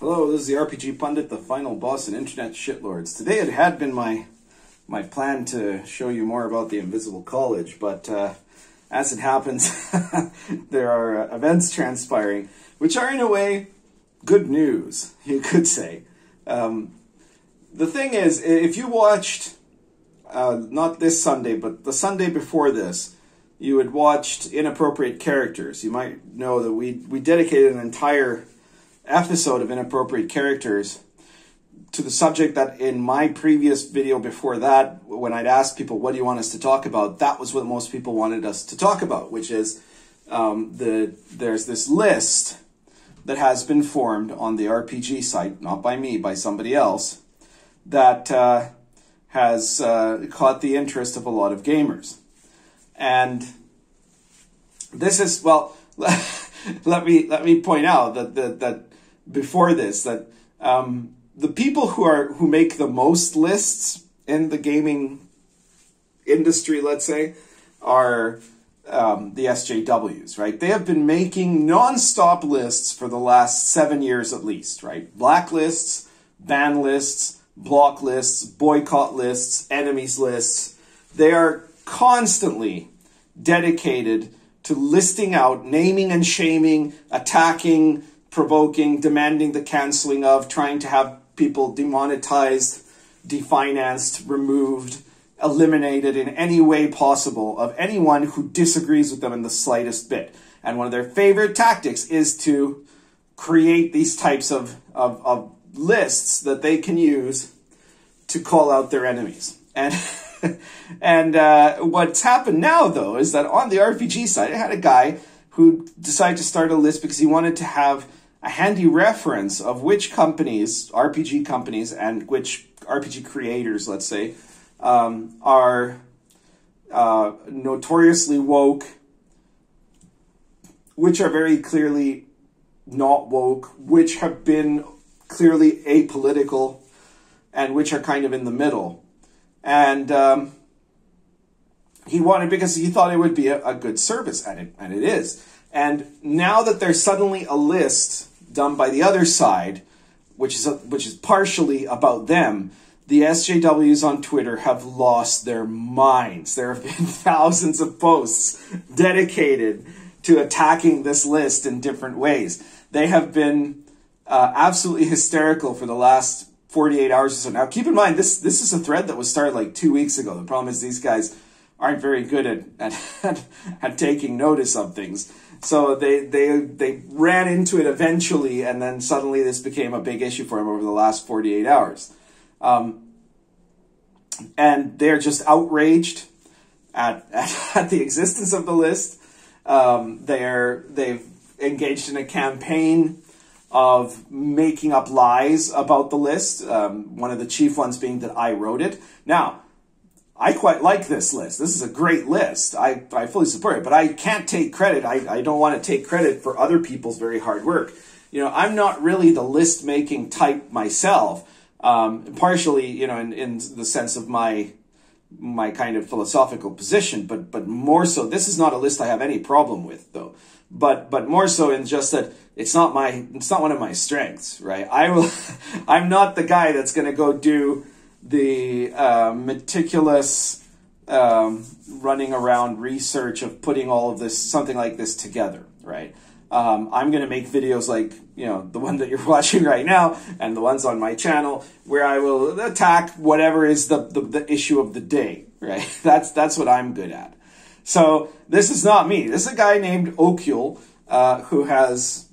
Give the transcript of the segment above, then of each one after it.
Hello, this is the RPG Pundit, the final boss in Internet Shitlords. Today it had been my plan to show you more about the Invisible College, but as it happens, there are events transpiring, which are in a way good news, you could say. The thing is, if you watched, not this Sunday, but the Sunday before this, you had watched Inappropriate Characters. You might know that we dedicated an entire episode of Inappropriate Characters to the subject that in my previous video before that, when I'd asked people, what do you want us to talk about? That was what most people wanted us to talk about, which is there's this list that has been formed on the RPG site, not by me, by somebody else, that has caught the interest of a lot of gamers. And this is, well, let me point out that before this, that the people who make the most lists in the gaming industry, let's say, are the SJWs, right? They have been making non-stop lists for the last 7 years at least, right? Blacklists, ban lists, block lists, boycott lists, enemies lists. They are constantly dedicated to listing out, naming and shaming, attacking, provoking, demanding the canceling of, trying to have people demonetized, definanced, removed, eliminated in any way possible of anyone who disagrees with them in the slightest bit. And one of their favorite tactics is to create these types of lists that they can use to call out their enemies. And and what's happened now, though, is that on the RPG site, I had a guy who decided to start a list because he wanted to have a handy reference of which companies, RPG companies, and which RPG creators, let's say, are notoriously woke, which are very clearly not woke, which have been clearly apolitical, and which are kind of in the middle. And he wanted, because he thought it would be a good service, and it is. And now that there's suddenly a list done by the other side, which is partially about them, the SJWs on Twitter have lost their minds. There have been thousands of posts dedicated to attacking this list in different ways. They have been absolutely hysterical for the last 48 hours or so. Now, keep in mind, this is a thread that was started like 2 weeks ago. The problem is these guys aren't very good at taking notice of things. So they ran into it eventually, and then suddenly this became a big issue for them over the last 48 hours. And they're just outraged at the existence of the list. They've engaged in a campaign of making up lies about the list. One of the chief ones being that I wrote it. Now, I quite like this list. This is a great list. I fully support it, but I can't take credit. I don't want to take credit for other people's very hard work. You know, I'm not really the list-making type myself, partially, you know, in the sense of my kind of philosophical position, but more so, this is not a list I have any problem with, though. But more so in just that it's not one of my strengths, right? I'm not the guy that's going to go do the meticulous running around research of putting all of this, something like this together, right? I'm going to make videos like, you know, the one that you're watching right now and the ones on my channel where I will attack whatever is the issue of the day, right? That's what I'm good at. So this is not me. This is a guy named Occult, who's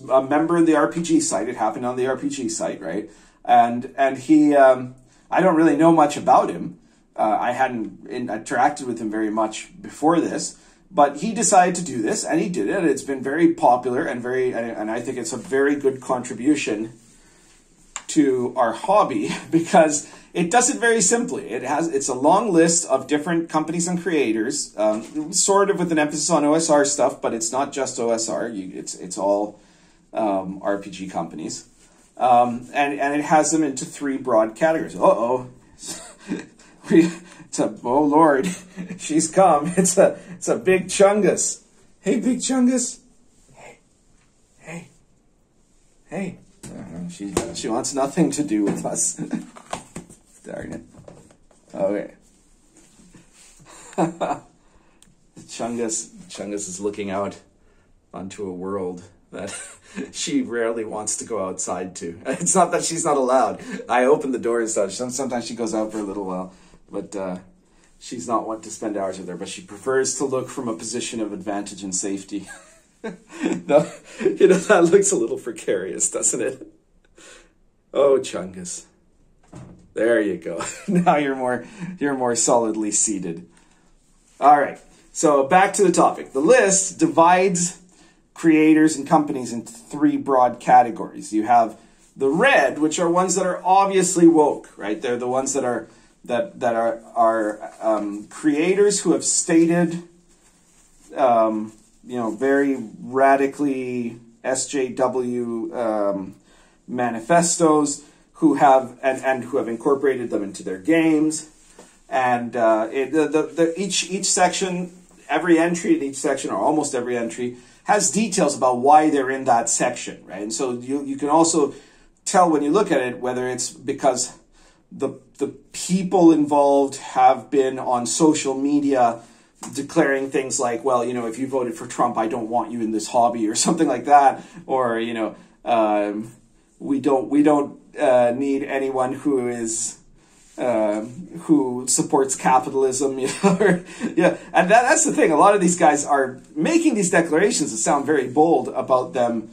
a member of the RPG site. It happened on the RPG site, right? And he, I don't really know much about him. I hadn't interacted with him very much before this, but he decided to do this, and he did it. It's been very popular and I think it's a very good contribution to our hobby because it does it very simply. It's a long list of different companies and creators, sort of with an emphasis on OSR stuff, but it's not just OSR. It's all RPG companies. And it has them into 3 broad categories. Uh-oh. Oh Lord, she's come. It's a big chungus. Hey, big chungus. Hey. She wants nothing to do with us. Darn it. Okay. Chungus is looking out onto a world that she rarely wants to go outside to. It's not that she's not allowed. I open the door and stuff. Sometimes she goes out for a little while, but she's not one to spend hours with her. But she prefers to look from a position of advantage and safety. No, you know, that looks a little precarious, doesn't it? Oh, Chungus. There you go. Now you're more solidly seated. All right. So back to the topic. The list divides creators and companies into three broad categories. You have the red, which are ones that are obviously woke, right? They're the ones that are creators who have stated, you know, very radically SJW manifestos, who have who have incorporated them into their games, and each section, every entry in each section, or almost every entry, has details about why they're in that section, right? And so you can also tell when you look at it whether it's because the people involved have been on social media declaring things like, well, you know, if you voted for Trump, I don't want you in this hobby, or something like that, or, you know, we don't need anyone who is who supports capitalism, you know. Yeah, and that's the thing. A lot of these guys are making these declarations that sound very bold about them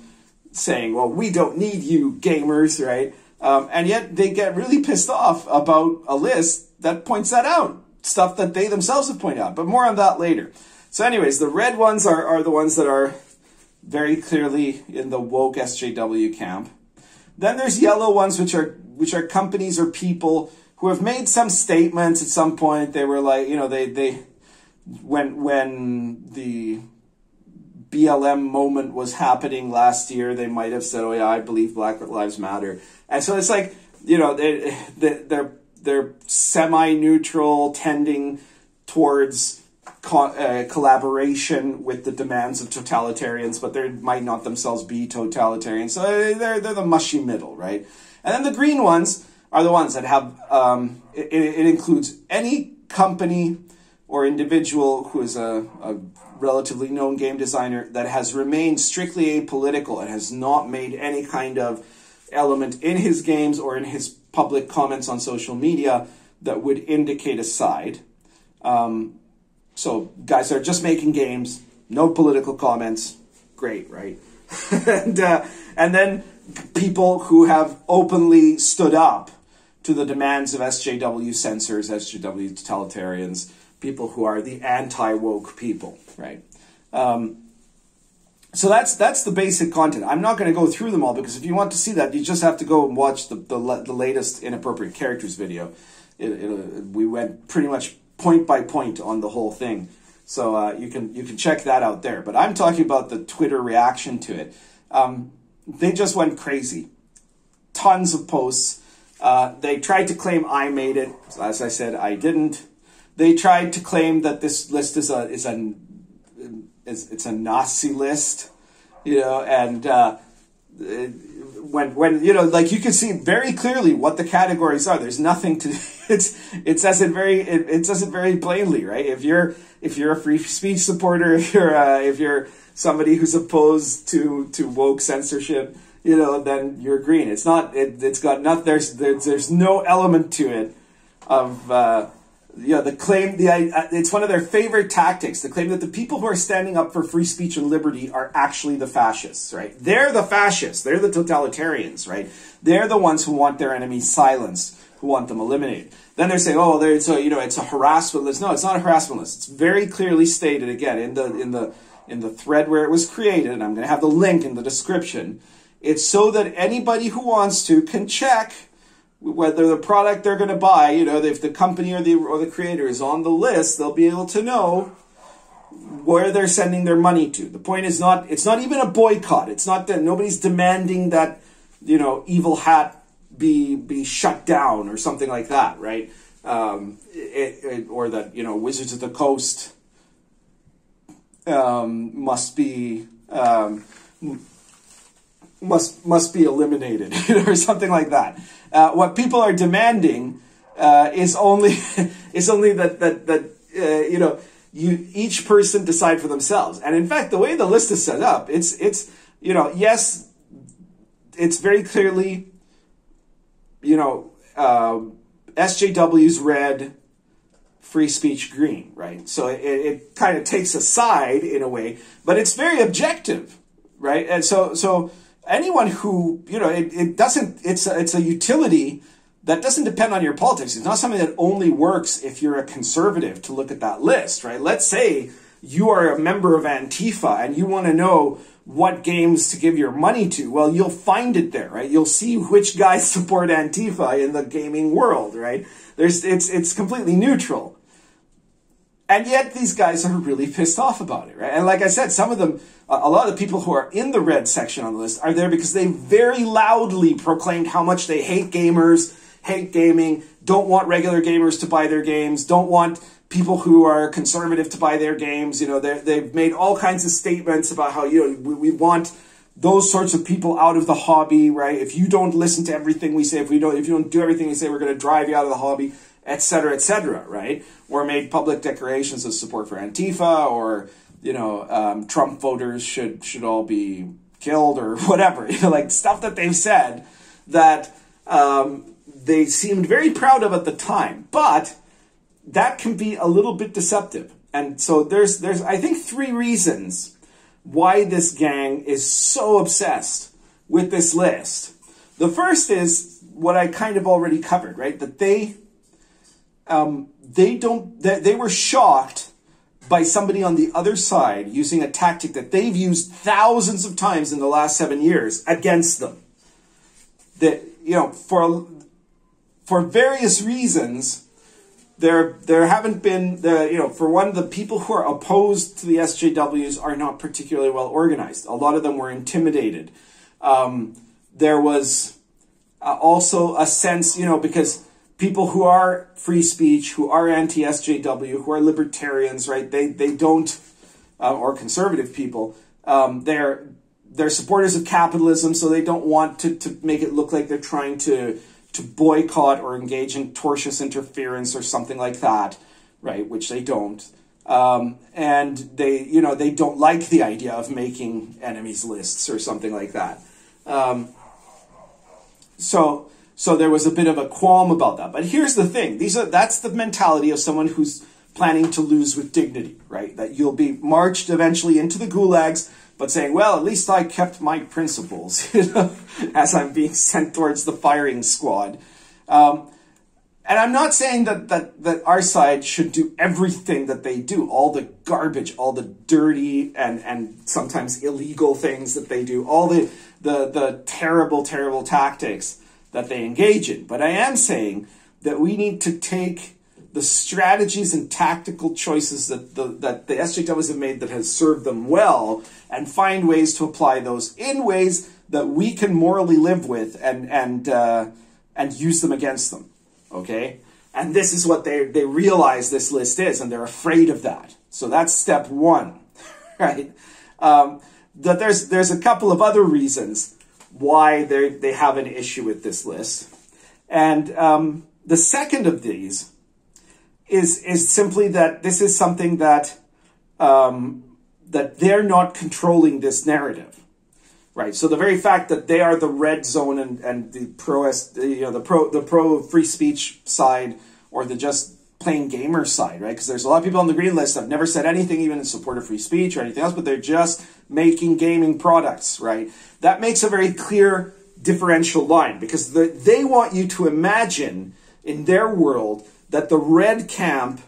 saying, well, we don't need you gamers, right? And yet they get really pissed off about a list that points that out, stuff that they themselves have pointed out. But more on that later. So anyways, the red ones are the ones that are very clearly in the woke SJW camp. Then there's yellow ones, which are companies or people who have made some statements at some point. They were like, you know, when the BLM moment was happening last year, they might have said, oh yeah, I believe Black Lives Matter. And so it's like, you know, they're semi-neutral, tending towards collaboration with the demands of totalitarians, but they might not themselves be totalitarian. So they're the mushy middle, right? And then the green ones are the ones that have, it includes any company or individual who is a relatively known game designer that has remained strictly apolitical and has not made any kind of element in his games or in his public comments on social media that would indicate a side. So guys that are just making games, no political comments, great, right? And then people who have openly stood up to the demands of SJW censors, SJW totalitarians, people who are the anti-woke people, right? So that's the basic content. I'm not going to go through them all, because if you want to see that, you just have to go and watch the latest Inappropriate Characters video. We went pretty much point by point on the whole thing, so you can check that out there. But I'm talking about the Twitter reaction to it. They just went crazy. Tons of posts. They tried to claim I made it. As I said, I didn't. They tried to claim that this list is a Nazi list, you know, and when you know, like, you can see very clearly what the categories are. There's nothing to it says it very plainly, right? If you're a free speech supporter, if you're somebody who's opposed to woke censorship, you know, then you're green. It's got nothing. There's no element to it of the claim. It's one of their favorite tactics, the claim that the people who are standing up for free speech and liberty are actually the fascists, right? They're the fascists. They're the totalitarians, right? They're the ones who want their enemies silenced, who want them eliminated. Then they're saying, oh, it's a harassment list. No, it's not a harassment list. It's very clearly stated again in the thread where it was created, and I'm going to have the link in the description. It's so that anybody who wants to can check whether the product they're going to buy, you know, if the company or the creator is on the list, they'll be able to know where they're sending their money to. The point is not, it's not even a boycott. It's not that nobody's demanding that, you know, Evil Hat be shut down or something like that, right? Or that, you know, Wizards of the Coast must be must be eliminated, or something like that. What people are demanding is only that you know, each person decide for themselves. And in fact, the way the list is set up, it's you know, yes, it's very clearly, you know, SJWs red, free speech green, right? So it kind of takes a side in a way, but it's very objective, right? And so anyone who, you know, it's a utility that doesn't depend on your politics. It's not something that only works if you're a conservative to look at that list, right? Let's say you are a member of Antifa and you want to know what games to give your money to. Well, you'll find it there, right? You'll see which guys support Antifa in the gaming world, right? It's completely neutral. And yet these guys are really pissed off about it, right? And like I said, some of them, a lot of the people who are in the red section on the list are there because they very loudly proclaimed how much they hate gamers, hate gaming, don't want regular gamers to buy their games, don't want people who are conservative to buy their games. You know, they've made all kinds of statements about how, you know, we want those sorts of people out of the hobby, right? If you don't listen to everything we say, if you don't do everything we say, we're going to drive you out of the hobby, etc., right? Or made public declarations of support for Antifa, or, you know, Trump voters should all be killed, or whatever. You know, like stuff that they've said that they seemed very proud of at the time, but that can be a little bit deceptive. And so there's I think 3 reasons why this gang is so obsessed with this list. The first is what I kind of already covered, right? That they were shocked by somebody on the other side using a tactic that they've used thousands of times in the last 7 years against them. That, you know, for various reasons, there haven't been, you know, for one, the people who are opposed to the SJWs are not particularly well organized. A lot of them were intimidated. There was also a sense, you know, because people who are free speech, who are anti-SJW, who are libertarians, right, they don't, or conservative people, they're supporters of capitalism, so they don't want to make it look like they're trying to boycott or engage in tortious interference or something like that, right? Which they don't. And they, you know, they don't like the idea of making enemies lists or something like that. So there was a bit of a qualm about that. But here's the thing. That's the mentality of someone who's planning to lose with dignity, right? That you'll be marched eventually into the gulags, but saying, well, at least I kept my principles, you know, as I'm being sent towards the firing squad. And I'm not saying that our side should do everything that they do, all the garbage, all the dirty and sometimes illegal things that they do, all the terrible, terrible tactics that they engage in. But I am saying that we need to take the strategies and tactical choices that the SJWs have made that has served them well, and find ways to apply those in ways that we can morally live with and use them against them. Okay? And this is what they realize this list is, and they're afraid of that. So that's step 1, right? That there's a couple of other reasons why they have an issue with this list. And the second of these is simply that this is something that that they're not controlling this narrative, right? So the very fact that they are the red zone and the pro free speech side, or the just plain gamer side, right? Because there's a lot of people on the green list that have never said anything even in support of free speech or anything else, but they're just making gaming products, right? That makes a very clear differential line, because they want you to imagine in their world that the red camp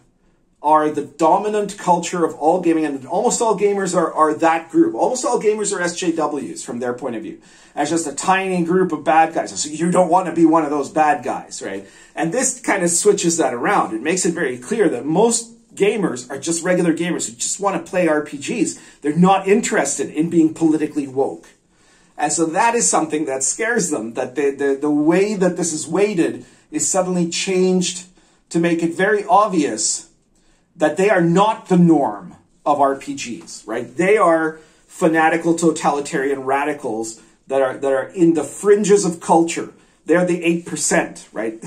are the dominant culture of all gaming, and almost all gamers are that group. Almost all gamers are SJWs from their point of view. And it's just a tiny group of bad guys. So you don't want to be one of those bad guys, right? And this kind of switches that around. It makes it very clear that most gamers are just regular gamers who just want to play RPGs. They're not interested in being politically woke. And so that is something that scares them, that the way that this is weighted is suddenly changed to make it very obvious that they are not the norm of RPGs, right? They are fanatical totalitarian radicals that are in the fringes of culture. They're the 8%, right?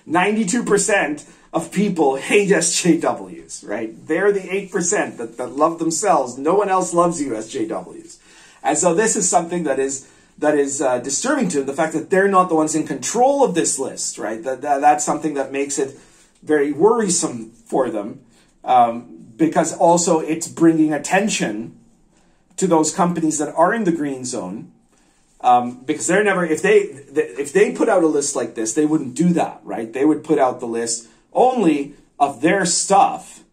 92% of people hate SJWs, right? They're the 8% that love themselves. No one else loves you, SJWs. And so this is something that is disturbing to them, the fact that they're not the ones in control of this list, right? That's something that makes it very worrisome for them, because also it's bringing attention to those companies that are in the green zone, because they're never, if they put out a list like this, they wouldn't do that, right? They would put out the list only of their stuff,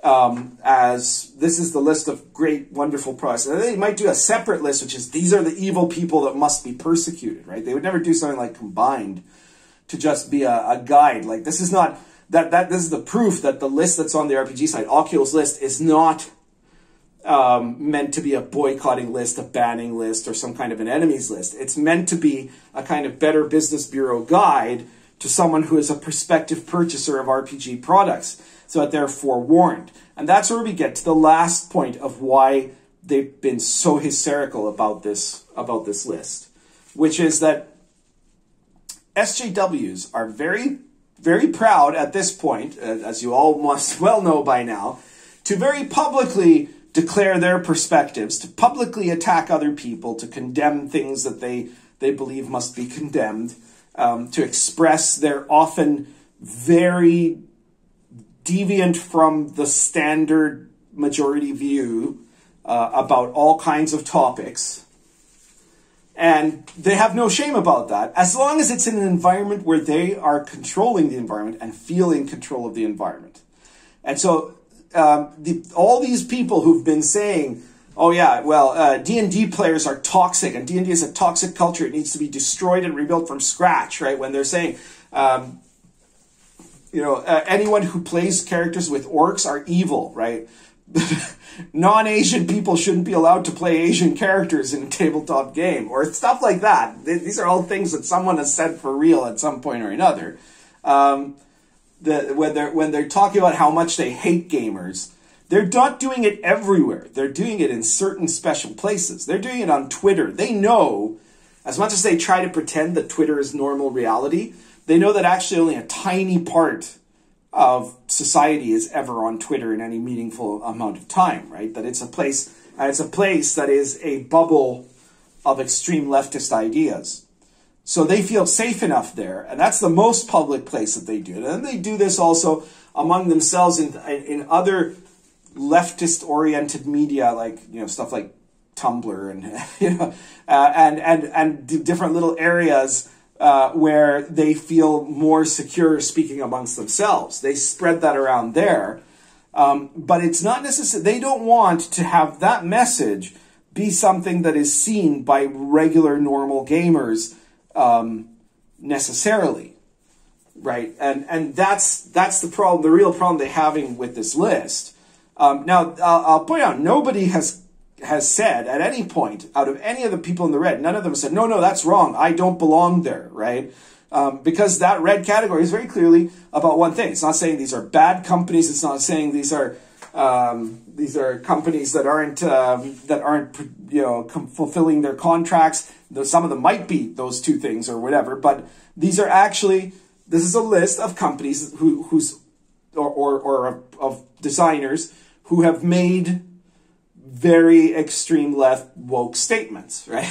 as this is the list of great, wonderful products. And they might do a separate list, which is these are the evil people that must be persecuted, right? They would never do something like combined to just be a guide. Like, this is not, this is the proof that the list that's on the RPG site, Occult's list, is not meant to be a boycotting list, a banning list, or some kind of an enemies list. It's meant to be a kind of Better Business Bureau guide to someone who is a prospective purchaser of RPG products, so that they're forewarned. And that's where we get to the last point of why they've been so hysterical about this list, which is that SJWs are very, very proud at this point, as you all must well know by now, to very publicly declare their perspectives, to publicly attack other people, to condemn things that they believe must be condemned, to express their often very deviant from the standard majority view about all kinds of topics. And they have no shame about that, as long as it's in an environment where they are controlling the environment and feeling control of the environment. And so all these people who've been saying, oh yeah, well, D&D players are toxic, and D&D is a toxic culture, it needs to be destroyed and rebuilt from scratch, right? When they're saying, anyone who plays characters with orcs are evil, right? Non-Asian people shouldn't be allowed to play Asian characters in a tabletop game, or stuff like that. These are all things that someone has said for real at some point or another. When they're talking about how much they hate gamers, they're not doing it everywhere. They're doing it in certain special places. They're doing it on Twitter. They know, as much as they try to pretend that Twitter is normal reality, they know that actually only a tiny part of society is ever on Twitter in any meaningful amount of time, right? That it's a place that is a bubble of extreme leftist ideas. So they feel safe enough there, and that's the most public place that they do it. And then they do this also among themselves in other leftist-oriented media, like stuff like Tumblr and and different little areas where they feel more secure speaking amongst themselves. They spread that around there, but it's not necessary. They don't want to have that message be something that is seen by regular, normal gamers necessarily, right? And that's the problem. The real problem they're having with this list. Now, I'll point out, nobody has said at any point, out of any of the people in the red, none of them said, no, that's wrong, I don't belong there, right? Because that red category is very clearly about one thing. It's not saying these are bad companies. It's not saying these are companies that aren't fulfilling their contracts. Though some of them might be those two things or whatever, but this is a list of companies of designers who have made very extreme left woke statements, right?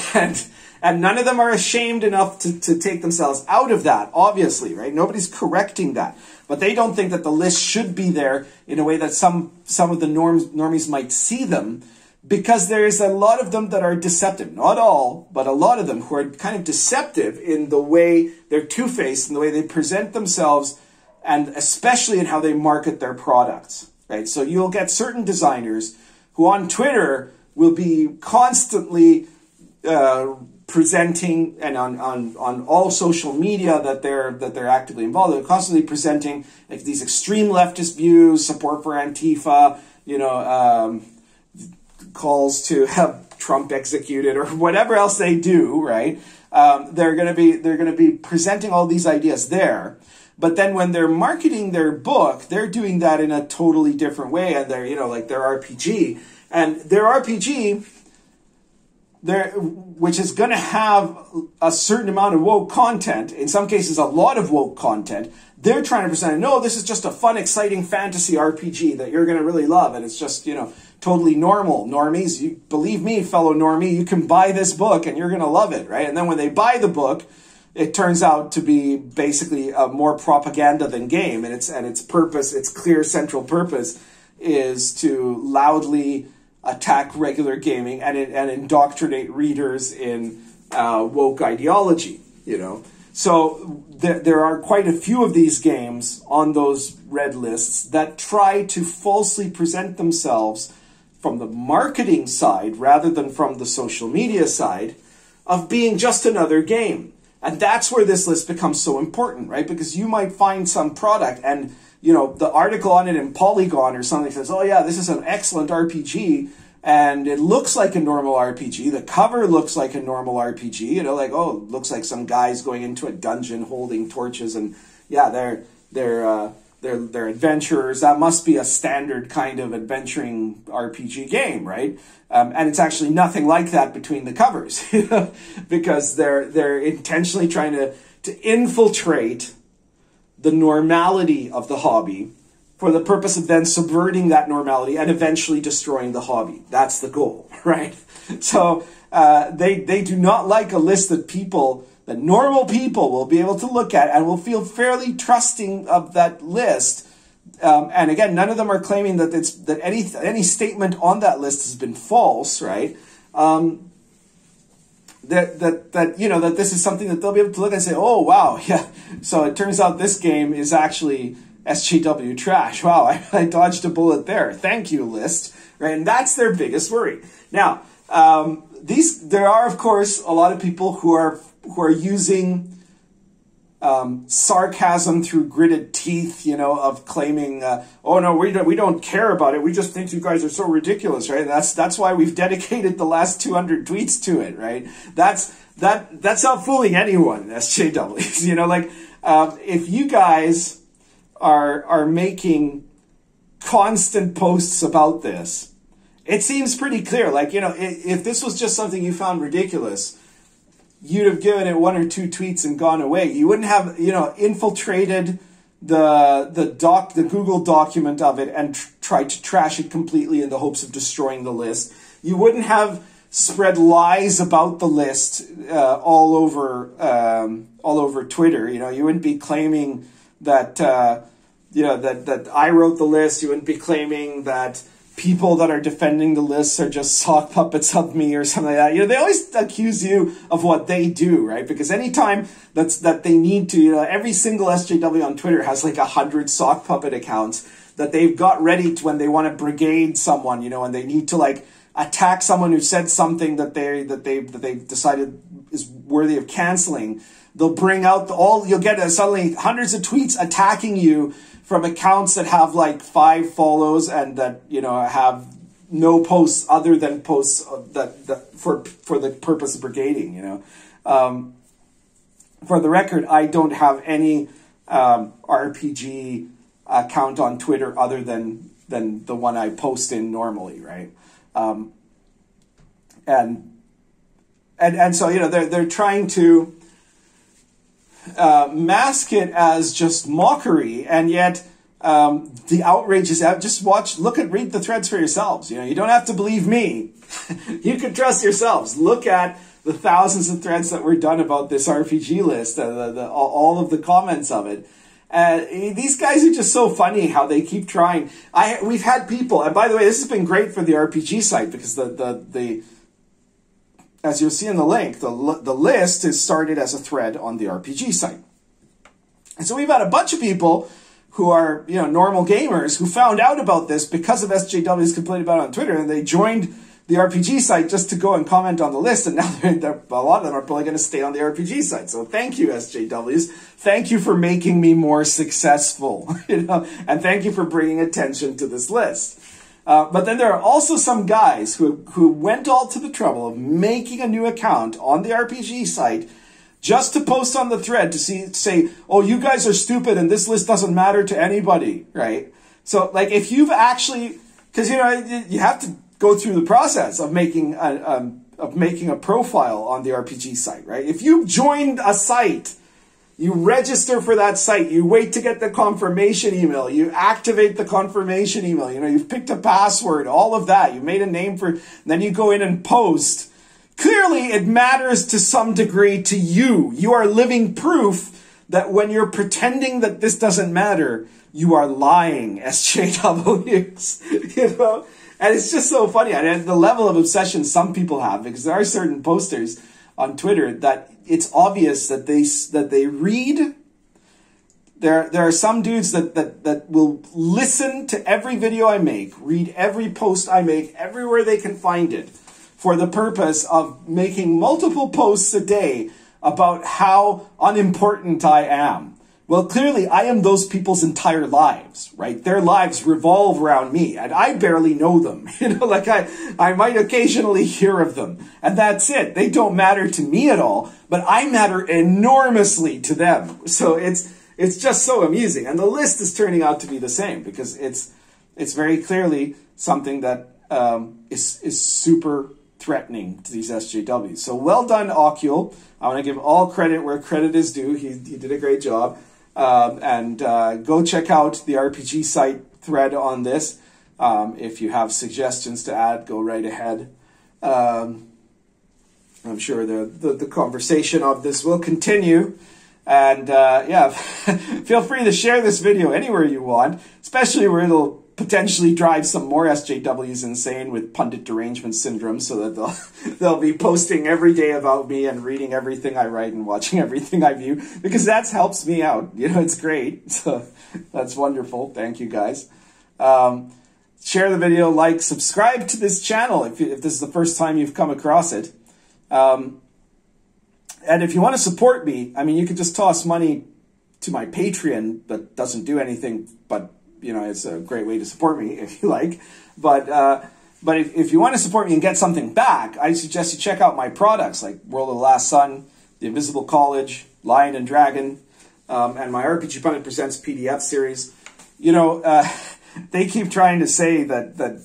And none of them are ashamed enough to take themselves out of that, obviously, right? Nobody's correcting that. But they don't think that the list should be there in a way that some of the normies might see them, because there's a lot of them that are deceptive. Not all, but a lot of them who are kind of deceptive in the way they're two-faced, in the way they present themselves, and especially in how they market their products, right? So you'll get certain designers who on Twitter will be constantly presenting, and on all social media that they're actively involved, they're constantly presenting like these extreme leftist views, support for Antifa, calls to have Trump executed, or whatever else they do, right? They're going to be presenting all these ideas there. But then when they're marketing their book, they're doing that in a totally different way, and they're, like their RPG. And their RPG which is going to have a certain amount of woke content, in some cases a lot of woke content, they're trying to present, no, this is just a fun, exciting fantasy RPG that you're going to really love, and it's just, you know, totally normal. Normies, you believe me, fellow normie, you can buy this book and you're going to love it, right? And then when they buy the book, it turns out to be basically more propaganda than game, and its purpose, its clear central purpose, is to loudly attack regular gaming and indoctrinate readers in woke ideology, you know. So there are quite a few of these games on those red lists that try to falsely present themselves from the marketing side rather than from the social media side of being just another game. And that's where this list becomes so important, right? Because you might find some product and, you know, the article on it in Polygon or something says, oh yeah, this is an excellent RPG, and it looks like a normal RPG. The cover looks like a normal RPG, you know, like, oh, it looks like some guys going into a dungeon holding torches, and yeah, they're adventurers. That must be a standard kind of adventuring RPG game, right? And it's actually nothing like that between the covers, you know, because they're intentionally trying to infiltrate the normality of the hobby for the purpose of then subverting that normality and eventually destroying the hobby. That's the goal, right? So they do not like a list that normal people will be able to look at and will feel fairly trusting of that list. And again, none of them are claiming that any statement on that list has been false, right? That you know, that this is something that they'll be able to look at and say, oh wow, yeah. So it turns out this game is actually SJW trash. Wow, I dodged a bullet there. Thank you, list. Right, and that's their biggest worry. Now, there are of course a lot of people who are using sarcasm through gritted teeth, you know, of claiming, oh no, we don't care about it. We just think you guys are so ridiculous, right? That's why we've dedicated the last 200 tweets to it, right? That's not fooling anyone, SJWs. You know, like if you guys are making constant posts about this, it seems pretty clear. Like, you know, if this was just something you found ridiculous, you'd have given it 1 or 2 tweets and gone away. You wouldn't have, you know, infiltrated the Google document of it and tried to trash it completely in the hopes of destroying the list. You wouldn't have spread lies about the list all over Twitter. You know, you wouldn't be claiming that you know, that I wrote the list. You wouldn't be claiming that people that are defending the lists are just sock puppets of me or something like that. You know, they always accuse you of what they do, right? Because anytime that they need to, you know, every single SJW on Twitter has like 100 sock puppet accounts that they've got ready to when they want to brigade someone, you know, and they need to like attack someone who said something that they've decided is worthy of canceling. They'll bring out you'll get suddenly hundreds of tweets attacking you from accounts that have like 5 follows and that, you know, have no posts other than posts for the purpose of brigading, you know. For the record, I don't have any RPG account on Twitter other than the one I post in normally, right? And so, you know, they're trying to mask it as just mockery, and yet the outrage is out. Just read the threads for yourselves. You know, you don't have to believe me. You can trust yourselves. Look at the thousands of threads that were done about this RPG list, all of the comments of it. These guys are just so funny how they keep trying. We've had people, and by the way, this has been great for the RPG site because the as you'll see in the link, the list is started as a thread on the RPG site. And so we've had a bunch of people who are, you know, normal gamers who found out about this because of SJW's complaining about it on Twitter, and they joined the RPG site just to go and comment on the list, and now a lot of them are probably going to stay on the RPG site. So thank you, SJWs. Thank you for making me more successful, you know, and thank you for bringing attention to this list. But then there are also some guys who went all to the trouble of making a new account on the RPG site just to post on the thread to say, oh, you guys are stupid and this list doesn't matter to anybody, right? So, like, if you've actually, because, you know, you have to go through the process of making a of making a profile on the RPG site, right? If you've joined a site, you register for that site, you wait to get the confirmation email, you activate the confirmation email, you know, you've picked a password, all of that, you made a name for, then you go in and post. Clearly, it matters to some degree to you. You are living proof that when you're pretending that this doesn't matter, you are lying, SJWs, you know? And it's just so funny. And the level of obsession some people have, because there are certain posters on Twitter that it's obvious that they read. There are some dudes that will listen to every video I make, read every post I make, everywhere they can find it, for the purpose of making multiple posts a day about how unimportant I am. Well, clearly, I am those people's entire lives, right? Their lives revolve around me, and I barely know them. You know, like I might occasionally hear of them, and that's it. They don't matter to me at all, but I matter enormously to them. So it's just so amusing, and the list is turning out to be the same, because it's very clearly something that is super threatening to these SJWs. So well done, Occult. I want to give all credit where credit is due. He did a great job. And go check out the RPGsite thread on this. If you have suggestions to add, go right ahead. I'm sure the conversation of this will continue. And yeah, feel free to share this video anywhere you want, especially where it'll potentially drive some more SJWs insane with pundit derangement syndrome, so that they'll be posting every day about me and reading everything I write and watching everything I view, because that helps me out. You know, it's great. So that's wonderful. Thank you, guys. Share the video, like, subscribe to this channel if this is the first time you've come across it. And if you want to support me, I mean, you could just toss money to my Patreon that doesn't do anything, but you know, it's a great way to support me if you like. But if you want to support me and get something back, I suggest you check out my products like World of the Last Sun, The Invisible College, Lion and Dragon, and my RPG Pundit Presents PDF series. You know, they keep trying to say that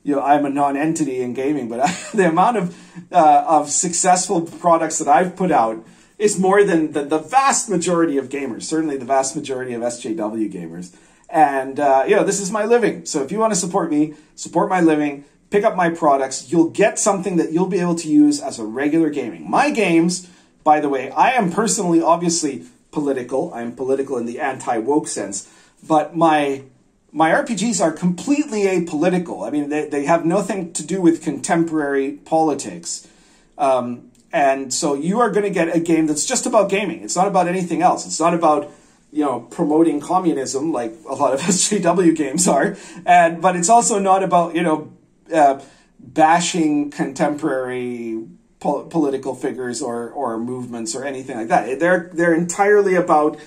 you know, I'm a non-entity in gaming, but the amount of successful products that I've put out is more than the vast majority of gamers, certainly the vast majority of SJW gamers. And, you know, this is my living. So if you want to support me, support my living, pick up my products, you'll get something that you'll be able to use as a regular gaming. My games, by the way, I am personally, obviously, political. I am political in the anti-woke sense. But my RPGs are completely apolitical. I mean, they have nothing to do with contemporary politics. And so you are going to get a game that's just about gaming. It's not about anything else. It's not about, you know, promoting communism like a lot of SJW games are, but it's also not about, you know, bashing contemporary political figures or movements or anything like that. They're entirely about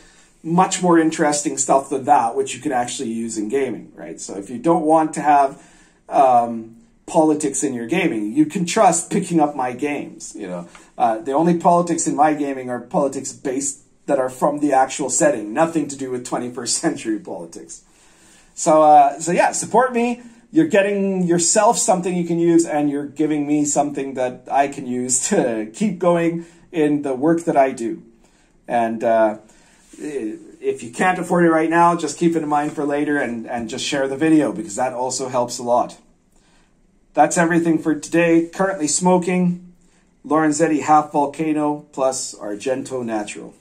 much more interesting stuff than that, which you can actually use in gaming, right? So if you don't want to have politics in your gaming, you can trust picking up my games. You know, the only politics in my gaming are politics based that are from the actual setting, nothing to do with 21st century politics. So yeah, support me. You're getting yourself something you can use, and you're giving me something that I can use to keep going in the work that I do. And if you can't afford it right now, just keep it in mind for later, and just share the video, because that also helps a lot. That's everything for today. Currently smoking Lorenzetti Half Volcano plus Argento Natural.